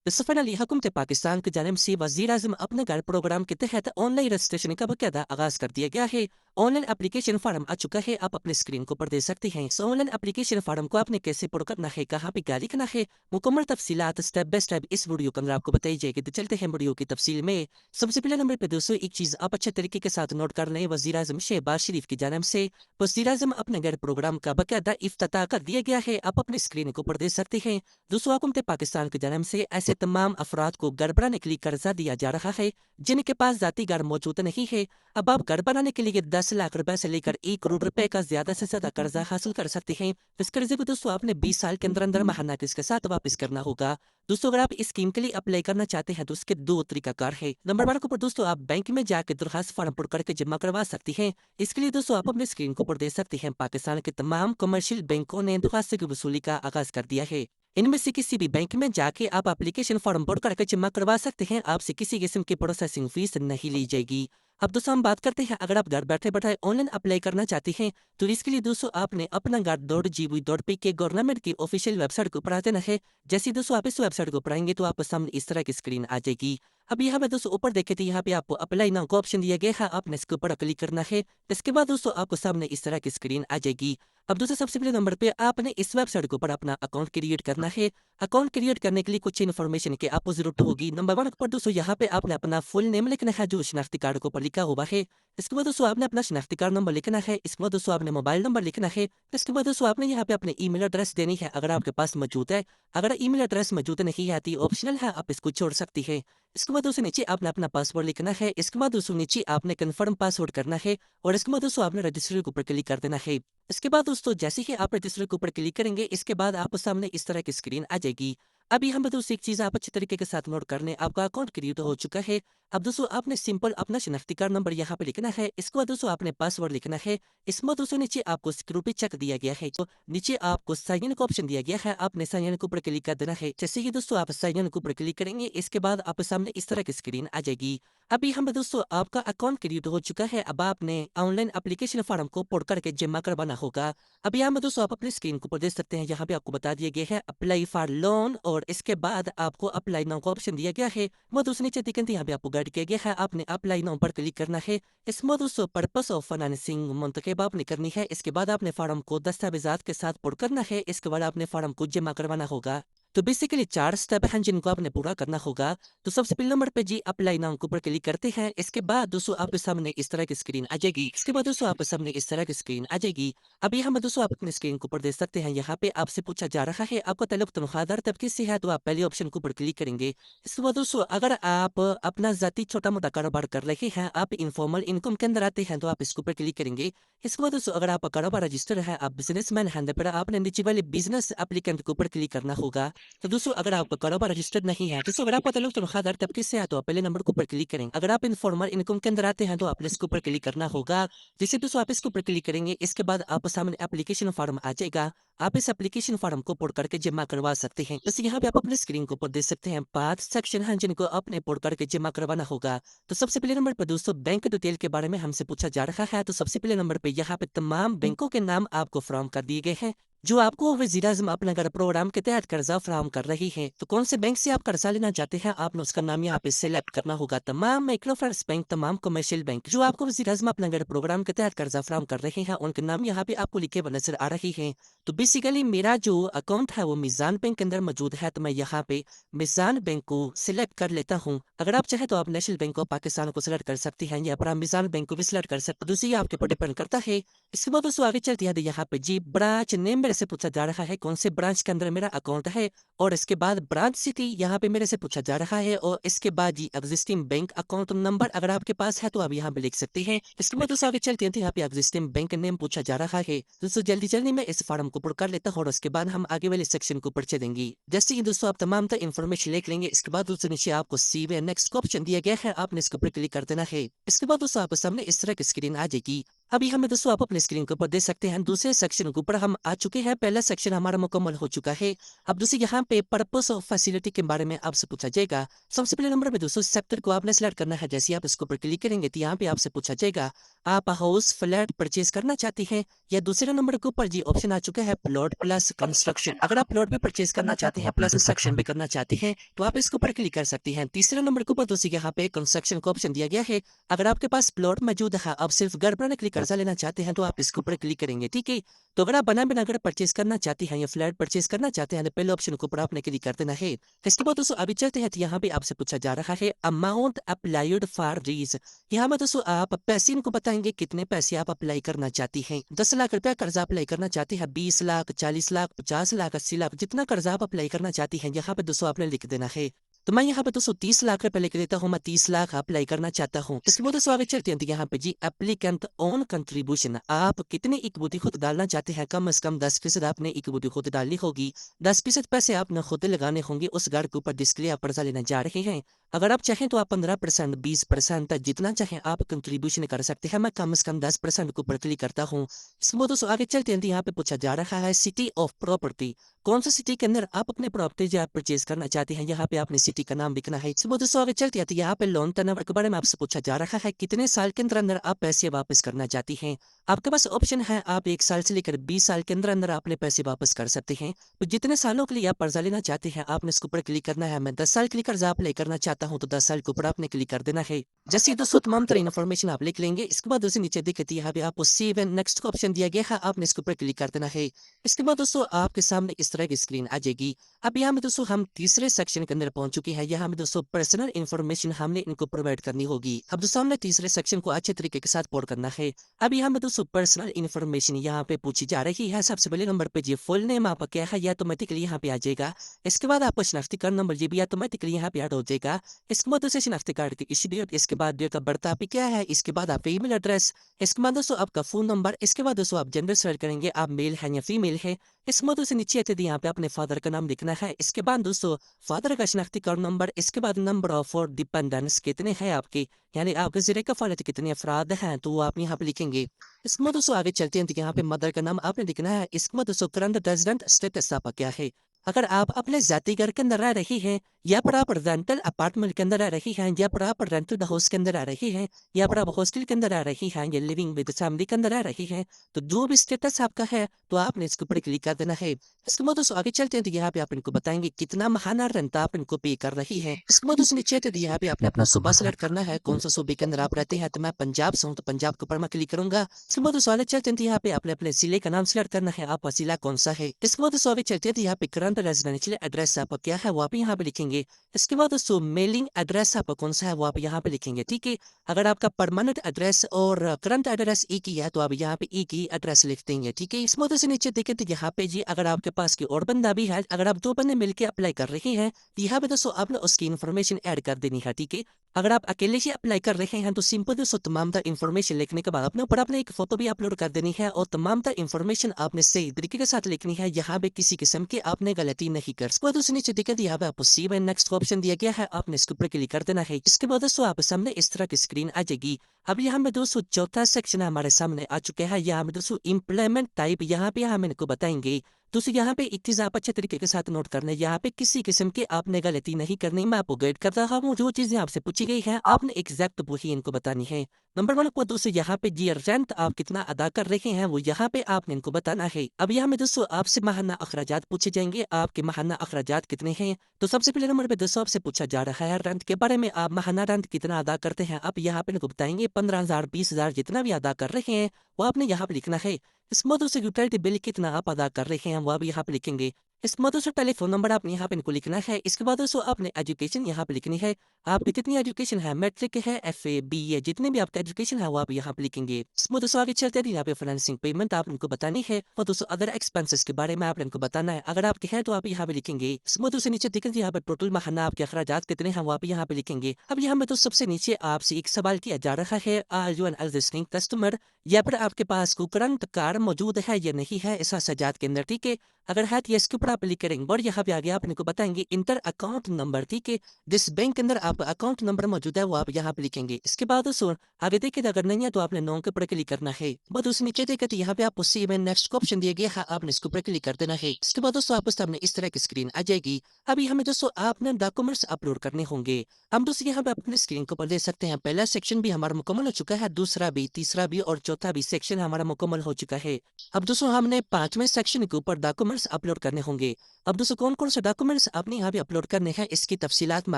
तो फाइनली हुकूमत पाकिस्तान की जानिब से वज़ीर-ए-आज़म अपने घर प्रोग्राम के तहत ऑनलाइन रजिस्ट्रेशन का बाकायदा आगाज़ कर दिया गया है। ऑनलाइन एप्लीकेशन फार्म आ चुका है, आप अपने स्क्रीन को ऊपर देख सकते हैं। ऑनलाइन एप्लीकेशन फार्म को आपने कैसे पुर करना है, कहाँ पे क्या लिखना है, मुकम्मल तफसीलात स्टेप बाय स्टेप इस वीडियो के अंदर आपको बताई जाएगी। तो चलते हैं वीडियो की तफसील में। सबसे पहले नंबर पे दोस्तों एक चीज़ आप अच्छे तरीके के साथ नोट कर लें, वज़ीर-ए-आज़म शहबाज शरीफ की जानिब से वज़ीर-ए-आज़म अपने घर प्रोग्राम का बाकायदा इफ्तिताह कर दिया गया है, आप अपने स्क्रीन को ऊपर देख सकते हैं। दोस्तों हुकूमत पाकिस्तान की जानिब से ऐसे तमाम अफराद को घर बनाने के लिए कर्जा दिया जा रहा है जिनके पास जाती घर मौजूद नहीं है। अब आप घर बनाने के लिए 10 लाख रुपए से लेकर 1 करोड़ रुपए का ज्यादा से ज्यादा कर्जा हासिल कर सकते हैं। इस कर्जे को दोस्तों आपने 20 साल के अंदर अंदर महाना किसके साथ वापस करना होगा। दोस्तों अगर आप इस स्कीम के लिए अप्लाई करना चाहते हैं तो उसके दो तरीकाकार है। नंबर 1 के ऊपर दोस्तों आप बैंक में जाकर दरखास्त फॉर्म पुर करके जमा करवा सकती हैं। इसके लिए दोस्तों आप अपने स्क्रीन को ऊपर देख सकते हैं, पाकिस्तान के तमाम कमर्शियल बैंकों ने दरखास्त की वसूली का आगाज कर दिया है। इनमें से किसी भी बैंक में जाके आप एप्लीकेशन फॉर्म भर करके जमा करवा सकते हैं, आपसे किसी किस्म की प्रोसेसिंग फीस नहीं ली जाएगी। अब दोस्तों हम बात करते हैं, अगर आप घर बैठे बैठे ऑनलाइन अप्लाई करना चाहते हैं तो इसके लिए दोस्तों आपने अपना घर.gv.p के गवर्नमेंट की ऑफिशियल वेबसाइट के ऊपर आ जाना है। जैसे ही दोस्तों आप इस वेबसाइट के ऊपर आएंगे तो आपके सामने इस तरह की स्क्रीन आ जाएगी। अब यहाँ पे दोस्तों ऊपर देखे तो यहाँ पे आपको अप्लाई नाउ का ऑप्शन दिया गया है, आपने इसके ऊपर क्लिक करना है। इसके बाद दोस्तों आपको सामने इस तरह की स्क्रीन आ जाएगी। अब दोस्तों सबसे पहले नंबर पे आपने इस वेबसाइट के ऊपर अपना अकाउंट क्रिएट करना है। अकाउंट क्रिएट करने के लिए कुछ इन्फॉर्मेशन की आपको जरूरत होगी। नंबर 1 पर दोस्तों यहाँ पे आपने अपना फुल नेम लिखना है जो शनाख्ती कार्ड के ऊपर लिखा हुआ है। इसके बाद दोस्तों आपने अपना शनाख्ती कार्ड नंबर लिखना है। इसके बाद दोस्तों आपने मोबाइल नंबर लिखना है। इसके बाद दोस्तों आपने यहाँ पे अपने ईमेल एड्रेस देनी है अगर आपके पास मौजूद है। अगर ईमेल एड्रेस मौजूद नहीं है तो ऑप्शनल है, आप इसको छोड़ सकती है। इसके बाद दोस्तों नीचे आपने अपना पासवर्ड लिखना है। इसके बाद दोस्तों नीचे आपने कन्फर्म पासवर्ड करना है और इसके बाद दोस्तों आपने रजिस्टर के ऊपर क्लिक कर देना है। इसके बाद दोस्तों जैसे ही आप रजिस्टर के ऊपर क्लिक करेंगे इसके बाद आपके सामने इस तरह की स्क्रीन आ जाएगी। अभी हम दोस्तों एक चीज़ आप अच्छे तरीके के साथ नोट कर लें, आपका अकाउंट क्रिएट हो चुका है। अब दोस्तों आपने सिंपल अपना शनाख्ती कार्ड नंबर यहाँ पे लिखना है। इसके बाद दोस्तों आपने पासवर्ड लिखना है। इसमें दोस्तों नीचे आपको सिक्योरिटी चेक दिया गया है, तो नीचे आपको साइन इन का ऑप्शन दिया गया है, आपने साइन इन के ऊपर क्लिक कर देना है। जैसे ही दोस्तों आप साइन इन के ऊपर क्लिक करेंगे इसके बाद आपके सामने इस तरह की स्क्रीन आ जाएगी। अभी हम दोस्तों आपका अकाउंट क्रिएट हो चुका है। अब आपने ऑनलाइन एप्लीकेशन फॉर्म को पुर करके जमा करवाना होगा। अब यहाँ में दोस्तों आप अपनी स्क्रीन को ऊपर देख सकते हैं, यहाँ पे आपको बता दिया गया है अप्लाई फॉर लोन और इसके बाद आपको अप्लाई नाउ का ऑप्शन दिया गया है। वो दोस्तों नीचे दिखते हैं यहाँ पे आपको गाइड किया गया है, आपने अप्लाई नाउ पर क्लिक करना है। इसमें दोस्तों पर्पस ऑफ फाइनेंसिंग मुंतखब आपने करनी है। इसके बाद आपने फॉर्म को दस्तावेजात के साथ पुर करना है। इसके बाद आपने फॉर्म को जमा करवाना होगा। तो बेसिकली 4 स्टेप हैं जिनको आपने पूरा करना होगा। तो सबसे पहले नंबर पे जी अप्लाई नाउ के ऊपर क्लिक करते हैं। इसके बाद दोस्तों आपके सामने इस तरह की स्क्रीन आ जाएगी। इसके बाद दोस्तों आपके सामने इस तरह की स्क्रीन आ जाएगी। अब यहाँ में दोस्तों आप अपने स्क्रीन के ऊपर देख सकते हैं, यहाँ पे आपसे पूछा जा रहा है आपका ताल्लुक तनख्वाहदार तबके से है तो आप पहले ऑप्शन के ऊपर क्लिक करेंगे। इसके बाद दोस्तों अगर आप अपना जाती छोटा मोटा कारोबार कर रहे हैं, आप इनफॉर्मल इनकम के अंदर आते हैं तो आप इसके ऊपर क्लिक करेंगे। इसके बाद दोस्तों अगर आपका कारोबार रजिस्टर है, आप बिजनेसमैन हैं, तो फिर आपने नीचे वाले बिजनेस एप्लीकेंट के ऊपर क्लिक करना होगा। तो दोस्तों अगर आपका कारोबार रजिस्टर्ड नहीं है, दोस्तों अगर आपका ताल्लुक तनख्वाहदार तबके से है तो आप पहले नंबर के ऊपर क्लिक करेंगे। अगर आप इनफॉर्मल इनकम के अंदर आते हैं तो आपने इसके ऊपर क्लिक करना होगा। जैसे दोस्तों आप इसके ऊपर क्लिक करेंगे इसके बाद आपके सामने एप्लीकेशन फॉर्म आ जाएगा। आप इस एप्लीकेशन फॉर्म को पुर करके जमा करवा सकते हैं। जैसे यहाँ पे आप अपने स्क्रीन को ऊपर देख सकते हैं 5 सेक्शन हैं जिनको आपने पुर करके जमा करवाना होगा। तो सबसे पहले नंबर पर दोस्तों बैंक डिटेल के बारे में हमसे पूछा जा रहा है। तो सबसे पहले नंबर पे यहाँ पे तमाम बैंकों के नाम आपको फ्राहम कर दिए गए हैं जो आपको वज़ीर-ए-आज़म अपने घर प्रोग्राम के तहत कर्जा फ्राहम कर रही है। तो कौन से बैंक से आप कर्जा लेना चाहते हैं, आपने उसका नाम यहाँ पे सेलेक्ट करना होगा। तमाम माइक्रो फाइनेंस बैंक, तमाम कमर्शियल बैंक जो आपको वज़ीर-ए-आज़म अपने घर प्रोग्राम के तहत कर्जा फ्राहम कर रहे हैं उनके नाम यहाँ पे आपको लिखे हुए नजर आ रही हैं। तो बेसिकली मेरा जो अकाउंट है वो मीज़ान बैंक के अंदर मौजूद है, तो मैं यहाँ पे मीज़ान बैंक को सिलेक्ट कर लेता हूँ। अगर आप चाहे तो आप नेशनल बैंक ऑफ पाकिस्तान को सिलेक्ट कर सकती हैं या फिर आप मीज़ान बैंक को भी सिलेक्ट कर सकते हैं, दूसरी आपके ऊपर डिपेंड करता है। इसके बाद दोस्तों आगे चलते हैं, यहाँ पे जी ब्रांच नेम मेरे से पूछा जा रहा है कौन से ब्रांच के अंदर मेरा अकाउंट है, और इसके बाद ब्रांच सिटी यहाँ पे मेरे से पूछा जा रहा है, और इसके बाद जी एग्जिस्टिंग बैंक अकाउंट नंबर अगर आपके पास है तो आप यहाँ पे लिख सकते हैं। इसके बाद दोस्तों आगे चलते हैं, यहाँ पे एग्जिस्टिंग बैंक नेम पूछा जा रहा है। दोस्तों जल्दी जल्दी मैं इस फॉर्म को पूरा कर लेता हूँ और उसके बाद हम आगे वाले सेक्शन को ऊपर चलेंगे। जैसे कि दोस्तों आप तमाम तरह इन्फॉर्मेशन लिख लेंगे, इसके बाद दोस्तों नीचे आपको सीवे नेक्स्ट का ऑप्शन दिया गया है, आपने इसके ऊपर क्लिक कर देना है। इसके बाद दोस्तों आपके सामने इस तरह की स्क्रीन आ जाएगी। अभी हमें दोस्तों आप अपने स्क्रीन के ऊपर देख सकते हैं दूसरे सेक्शन के ऊपर हम आ चुके हैं। पहला सेक्शन हमारा मुकम्मल हो चुका है। अब दोस्तों यहाँ पे पर्पस ऑफ फैसिलिटी के बारे में आपसे पूछा जाएगा। सबसे पहले नंबर पे दोस्तों सेक्टर को आपने सिलेक्ट करना है। जैसे आप इसके ऊपर क्लिक करेंगे तो यहाँ पे आपसे पूछा जाएगा आप हाउस फ्लैट परचेज करना चाहती हैं या दूसरे नंबर के ऊपर जी ऑप्शन आ चुका है प्लॉट प्लस कंस्ट्रक्शन। अगर आप प्लॉट पे परचेज करना चाहते हैं प्लस कंस्ट्रक्शन भी करना चाहते हैं तो आप इसके ऊपर क्लिक कर सकती हैं। तीसरे नंबर के ऊपर दोस्तों यहाँ पे कंस्ट्रक्शन का ऑप्शन दिया गया है। अगर आपके पास प्लॉट मौजूद है, आप सिर्फ घर बनाने के लिए कर्जा लेना चाहते हैं तो आप इसके ऊपर क्लिक करेंगे। ठीक है, तो अगर आप बना बिना घर परचेज करना चाहते हैं या फ्लैट परचेज करना चाहते हैं तो पहले ऑप्शन के ऊपर आपने क्लिक कर देना है। इसके बाद दोस्तों अभी चलते हैं तो यहाँ पे आपसे पूछा जा रहा है अमाउंट अप्लाइड फॉर रीज। यहाँ में दोस्तों आप पैसे इनको बताएंगे कितने पैसे आप अप्लाई करना चाहती हैं। 10 लाख रुपया कर्जा अप्लाई करना चाहती है, 20 लाख, 40 लाख, 50 लाख, 80 लाख, जितना कर्जा आप अप्लाई करना चाहती हैं यहाँ पे दोस्तों आपने लिख देना है। तो मैं यहाँ पे दोस्तों 30 लाख रुपए लिख देता हूँ। मैं 30 लाख अप्लाई करना चाहता हूँ। इसके बाद दोस्तों आगे चलते हैं तो यहाँ पे जी एप्लीकेंट ओन कंट्रीब्यूशन, आप कितने इक्विटी खुद डालना चाहते हैं। कम से कम 10% आपने इक्विटी खुद डालनी होगी। 10% पैसे आपने खुद लगाने होंगे उस घर के ऊपर जिसके लिए आप कर्जा लेने जा रहे हैं। अगर आप चाहें तो आप 15%, 20% जितना चाहें आप कंट्रीब्यूशन कर सकते हैं। मैं कम से कम 10% के ऊपर क्लिक करता हूँ। इसके बाद दोस्तों आगे चलते हैं तो यहाँ पे पूछा जा रहा है सिटी ऑफ प्रॉपर्टी, कौन सा सिटी के अंदर आप अपने प्रॉपर्टी जो आप परचेज करना चाहते हैं। यहाँ पे आपने सिटी का नाम लिखना है। सुबह दोस्तों आगे चलते हैं तो यहाँ पे लोन टर्नओवर के बारे में आपसे पूछा जा रहा है कितने साल के अंदर अंदर आप पैसे वापस करना चाहती हैं। आपके पास ऑप्शन है आप 1 साल से लेकर 20 साल के अंदर अंदर अपने पैसे वापस कर सकते हैं। तो जितने सालों के लिए आप कर्जा लेना चाहते हैं आपने इसके ऊपर क्लिक करना है। मैं 10 साल के लिए कर्जा अप्लाई करना चाहता हूँ तो 10 साल के ऊपर आपने क्लिक कर देना है। जैसे दोस्तों तमाम तरह इन्फॉर्मेशन आप लिख लेंगे। इसके बाद दोस्तों नीचे दिखती है यहाँ पे आपको सेव एंड नेक्स्ट का ऑप्शन दिया गया है, आपने इसके ऊपर क्लिक कर देना है। इसके बाद दोस्तों आपके सामने इस तरह की स्क्रीन आ जाएगी। अब यहाँ में दोस्तों हम तीसरे सेक्शन के अंदर पहुंच चुके हैं। यहाँ में दोस्तों पर्सनल इन्फॉर्मेशन हमने इनको प्रोवाइड करनी होगी। अब दोस्तों हमने तीसरे सेक्शन को अच्छे तरीके के साथ पूरा करना है। अब यहाँ में दोस्तों पर्सनल इन्फॉर्मेशन यहाँ पे पूछी जा रही है। सबसे पहले नंबर पे जी फुल नेम आपका क्या है, या ऑटोमेटिकली यहाँ पे आ जाएगा। इसके बाद आपको शनाख्ती कार्ड नंबर जी भी ऑटोमेटिकली यहाँ पे ऐड हो जाएगा। इसके बाद दोस्तों शनाख्ती कार्ड की इशू डेट, इसके बाद डेट ऑफ बर्थ आपकी क्या है, इसके बाद आपका ईमेल एड्रेस, इसके बाद दोस्तों आपका फोन नंबर, इसके बाद दोस्तों आप जेंडर सेलेक्ट करेंगे आप मेल है या फीमेल है। इसके बाद दोस्तों नीचे आते यहाँ पे अपने फादर का नाम लिखना है। इसके बाद दोस्तों फादर का शनाख्ती कार्ड नंबर, इसके बाद नंबर ऑफ और डिपेंडेंट्स कितने हैं आपके, यानी आपके ज़रिए कफालत कितने अफराद हैं तो वो आप यहाँ पे लिखेंगे। इसके बाद दोस्तों आगे चलते हैं तो यहाँ पे मदर का नाम आपने लिखना है। इसके बाद दोस्तों करंट रेजिडेंट स्टेटस आपका क्या है, अगर आप अपने जाति घर के अंदर रह रही हैं या फिर आप रेंटल अपार्टमेंट के अंदर रह रही हैं या फिर आप रेंटल हाउस के अंदर रह रही हैं या फिर आप हॉस्टल के अंदर रह रही हैं या लिविंग विद फैमिली के अंदर रह रही हैं, तो जो भी स्टेटस आपका है तो आपने इसके ऊपर क्लिक कर देना है। इसके बाद दोस्तों आगे चलते हैं तो यहाँ पे आप इनको बताएंगे कितना महाना रेंट आप इनको पे कर रही है। इसके बाद दोस्तों नीचे आते तो यहाँ पे आपने अपना सूबा सेलेक्ट करना है, कौन सा सूबे के अंदर आप रहते हैं। तो मैं पंजाब से हूँ तो पंजाब के ऊपर मैं क्लिक करूंगा। इसके बाद दोस्तों आगे चलते हैं तो यहाँ पे आपने अपने जिले का नाम सेलेक्ट करना है, आपका जिला कौन सा है। इसके बाद दोस्तों आगे चलते हैं तो यहाँ पे करंट रेजिडेंशियल एड्रेस आपका क्या है वो आप यहाँ पे लिखेंगे। इसके बाद दोस्तों मेलिंग एड्रेस आपका कौन सा है वो आप यहाँ पे लिखेंगे। ठीक है, अगर आपका परमानेंट एड्रेस और करंट एड्रेस एक ही है तो आप यहाँ पे एक ही एड्रेस लिख देंगे। ठीक है, इस मौके से नीचे देखें तो यहाँ पे जी अगर आपके पास की और बंदा भी है, अगर आप 2 बंदे मिलकर अप्लाई कर रहे हैं तो यहाँ पे दोस्तों आपने उसकी इन्फॉर्मेशन ऐड कर देनी है। ठीक है, अगर आप अकेले ही अप्लाई कर रहे हैं तो सिंपल दोस्तों तमाम तरह इन्फॉर्मेशन लिखने के बाद अपने ऊपर आपने एक फोटो भी अपलोड कर देनी है और तमाम तरह इन्फॉर्मेशन आपने सही तरीके के साथ लिखनी है। यहाँ पे किसी किस्म की आपने गलती नहीं कर सकते। दोस्तों नीचे दिक्कत यहाँ पे आपको सेव एंड नेक्स्ट ऑप्शन दिया गया है, आपने इसके ऊपर क्लिक कर देना है। इसके बाद दोस्तों आप सामने इस तरह की स्क्रीन आ जाएगी। अब यहाँ में दोस्तों चौथा सेक्शन हमारे सामने आ चुका है। यहाँ में दोस्तों इम्प्लॉयमेंट टाइप यहाँ पे हम इनको बताएंगे। दोस्तों यहाँ पे एक चीज आप अच्छे तरीके के साथ नोट करना है, यहाँ पे किसी किस्म की आपने गलती नहीं करनी। मैं आपको गाइड कर रहा हूँ, जो चीजें आपसे पूछी गई है आपने एग्जैक्ट वही इनको बतानी है। नंबर 1 को दोस्तों यहाँ पे जी रेंट आप कितना अदा कर रहे हैं वो यहाँ पे आपने इनको बताना है। अब यहाँ में दोस्तों आपसे माहाना अखराजात पूछे जाएंगे, आपके माहाना अखराजात कितने हैं। तो सबसे पहले नंबर पे दोस्तों आपसे पूछा जा रहा है रेंट के बारे में, आप माहाना रेंट कितना अदा करते हैं। आप यहाँ पे इनको बताएंगे 15,000, 20,000 जितना भी अदा कर रहे हैं वो आपने यहाँ पे लिखना है। इस मदद से यूटिलिटी बिल कितना आप अदा कर रहे हैं वो आप यहाँ पे लिखेंगे। इस मदद से टेलीफोन नंबर आपने यहाँ पे इनको लिखना है। इसके बाद दोस्तों आपने एजुकेशन यहाँ पे लिखनी है, आपकी कितनी एजुकेशन है, मैट्रिक है, FA BA जितने भी आपका एजुकेशन है वो आप यहाँ पे लिखेंगे। इसमें दोस्तों आगे चलते हैं यहाँ पे फाइनेंसिंग पेमेंट आप इनको बतानी है और दोस्तों अदर एक्सपेंसेस के बारे में आप इनको बताना है, अगर आपके हैं तो आप यहाँ पे लिखेंगे। इसमें दोस्तों नीचे देखें यहाँ पे टोटल माहाना आपके अखराजात कितने हैं वो आप यहाँ पे लिखेंगे। अब यहाँ पे तो सबसे नीचे आपसे एक सवाल किया जा रहा है, are you an existing customer, या फिर आपके पास कोई करंट कार मौजूद है या नहीं है इस सजात के अंदर। ठीक है, अगर है तो इसके ऊपर पर आप क्लिक करेंगे और यहाँ पे आगे आपने को बताएंगे इंटर अकाउंट नंबर, ठीक है। जिस बैंक के अंदर आप अकाउंट नंबर मौजूद है वो आप यहाँ पे लिखेंगे। इसके बाद दोस्तों आगे देखिए अगर नहीं है तो आपने नो के ऊपर क्लिक करना है। बस उस नीचे देखिए तो यहाँ पे आपको सी में नेक्स्ट का ऑप्शन दिया गया है, आपने इसके ऊपर क्लिक कर देना है। इसके बाद दोस्तों आपके सामने इस तरह की स्क्रीन आ जाएगी। अभी हमें दोस्तों आपने डॉक्यूमेंट्स अपलोड करने होंगे। हम दोस्तों यहाँ पे अपने स्क्रीन के ऊपर देख सकते हैं पहला सेक्शन भी हमारा मुकम्मल हो चुका है, दूसरा भी, तीसरा भी और चौथा भी सेक्शन हमारा मुकम्मल हो चुका है। अब दोस्तों हमने पांचवें सेक्शन के ऊपर डॉक्यूमेंट्स अपलोड करने होंगे। अब दोस्तों कौन कौन से डॉक्यूमेंट्स आपने यहाँ पे अपलोड करने हैं इसकी तफसीलात मैं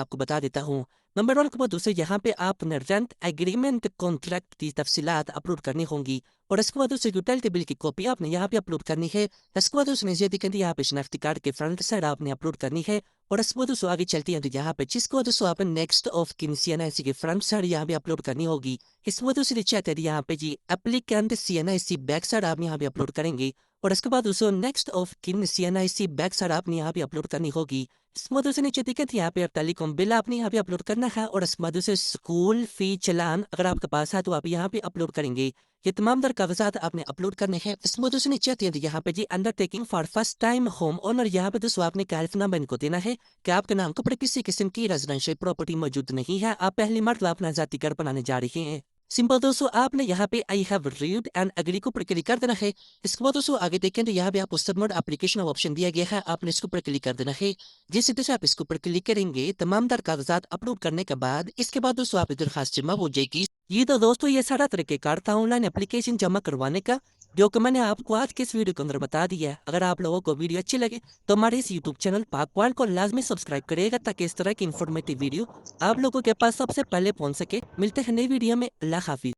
आपको बता देता हूँ। नंबर 1 के बाद दोस्तों यहाँ पे आपने रेंट एग्रीमेंट कॉन्ट्रैक्ट की तफसीलात अपलोड करनी होंगी और इसके बाद दोस्तों यूटिलिटी बिल की कॉपी आपने यहाँ पे अपलोड करनी है। इसके बाद दोस्तों नीचे दिखेंगे यहाँ पे शनाख्ती कार्ड के फ्रंट साइड आपने अपलोड करनी है और इसके बाद दोस्तों आगे चलती है तो यहाँ पे जिसको दोस्तों आपने नेक्स्ट ऑफ किन CNIC के फ्रंट साइड यहाँ पे अपलोड करनी होगी। इसके बाद दोस्तों नीचे आते हैं यहाँ पे जी एप्लीकेंट CNIC बैक साइड आप यहाँ पे अपलोड करेंगे और इसके बाद दोस्तों next of kin CNIC back side आपने यहाँ पे अपलोड करनी होगी। इसके बाद दोस्तों नीचे दिक्कत यहाँ पे टेलीकॉम बिल आपने यहाँ पे अपलोड करना है और इसके बाद दोस्तों स्कूल फी चालान अगर आपके पास है तो आप यहाँ पे अपलोड करेंगे। ये तमाम दर कागजात आपने अपलोड करने हैं। इसके बाद दोस्तों नीचे आती है यहाँ पे G undertaking for first time home owner, यहाँ पे दोस्तों आपने कैल्फनामा इनको देना है कि आपके नाम के ऊपर किसी किस्म की रेजिडेंशियल प्रॉपर्टी मौजूद नहीं है, आप पहली मरतबा अपना जाती घर बनाने जा रहे हैं। सिंपल दोस्तों आपने यहाँ पे I have read and agree को ऊपर क्लिक कर देना है। इसके बाद दोस्तों आगे देखें तो यहाँ पे आपको सबमिट एप्लीकेशन ऑप्शन दिया गया है, आपने इसके ऊपर क्लिक कर देना है। जैसे दोस्तों आप इसके ऊपर क्लिक करेंगे तमाम दर कागजात अपलोड करने के बाद इसके बाद दोस्तों आपकी दरखास्त जमा हो जाएगी। ये तो दोस्तों ये सारा तरीकेकार था ऑनलाइन एप्लीकेशन जमा करवाने का, जो कि मैंने आपको आज के इस वीडियो के अंदर बता दिया है। अगर आप लोगों को वीडियो अच्छी लगे तो हमारे इस यूट्यूब चैनल पाक पॉइंट को लाजमी सब्सक्राइब करिएगा ताकि इस तरह की इन्फॉर्मेटिव वीडियो आप लोगों के पास सबसे पहले पहुंच सके। मिलते हैं नई वीडियो में। अल्लाह हाफिज।